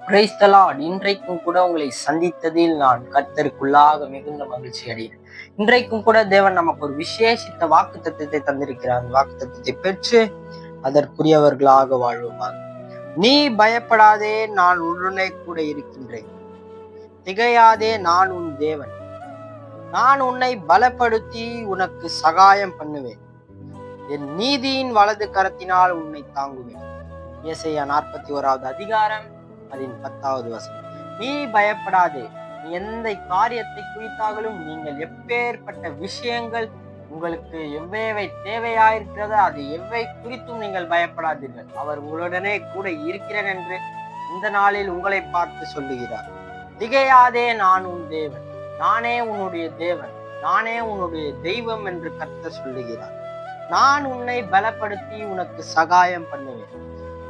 Praise the Lord. இன்றைக்கும் கூட உங்களை சந்தித்ததில் நான் கர்த்தருக்குள்ளாக மிகுந்த மகிழ்ச்சி அடைகிறேன். இன்றைக்கும் கூட தேவன் நமக்கு ஒரு விசேஷித்த வாக்குத்தத்தத்தை தந்திருக்கிறார். வாக்குத்தத்தத்தை பெற்று அதற்குரியவர்களாக வாழ்வோமாக. நீ பயப்படாதே, நான் உடனே கூட இருக்கின்றேன். திகையாதே, நான் உன் தேவன். நான் உன்னை பலப்படுத்தி உனக்கு சகாயம் பண்ணுவேன். என் நீதியின் வலது கரத்தினால் உன்னை தாங்குவேன். ஏசாயா 41வது அதிகாரம் அதன் 10வது வசனம். நீ பயப்படாதே. நீ எந்த காரியத்தை குறித்தாலும், நீங்கள் எப்பேற்பட்ட விஷயங்கள் உங்களுக்கு எவ்வேவை தேவையாயிருக்கிறதோ அது எவ்வை குறித்தும் நீங்கள் பயப்படாதீர்கள். அவர் உங்களுடனே கூட இருக்கிறேன் என்று இந்த நாளில் உங்களை பார்த்து சொல்லுகிறார். திகையாதே, நான் உன் தேவன். நானே உன்னுடைய தேவன், நானே உன்னுடைய தெய்வம் என்று கர்த்தர் சொல்லுகிறார். நான் உன்னை பலப்படுத்தி உனக்கு சகாயம் பண்ணுவேன்.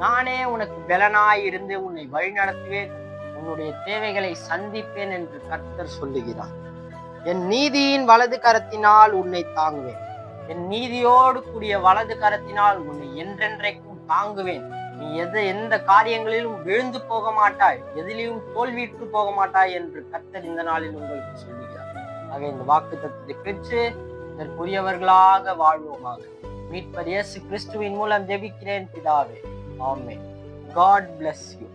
நானே உனக்கு பலனாய் இருந்து உன்னை வழிநடத்துவேன். உன்னுடைய தேவைகளை சந்திப்பேன் என்று கர்த்தர் சொல்லுகிறார். என் நீதியின் வலது கரத்தினால் உன்னை தாங்குவேன். என் நீதியோடு கூடிய வலது கரத்தினால் உன்னை என்றென்றைக்கும் தாங்குவேன். நீ எந்த காரியங்களிலும் விழுந்து போக மாட்டாய், எதிலையும் தோல்வியுற்று போக மாட்டாய் என்று கர்த்தர் இந்த நாளில் உங்களுக்கு சொல்லுகிறார். ஆக இந்த வாக்குத்தத்தத்தை பெற்று இதற்குரியவர்களாக வாழ்வோமாக. மீட்பர் இயேசு கிறிஸ்துவின் மூலம் ஜெபிக்கிறேன் பிதாவே. ஆமென். God bless you.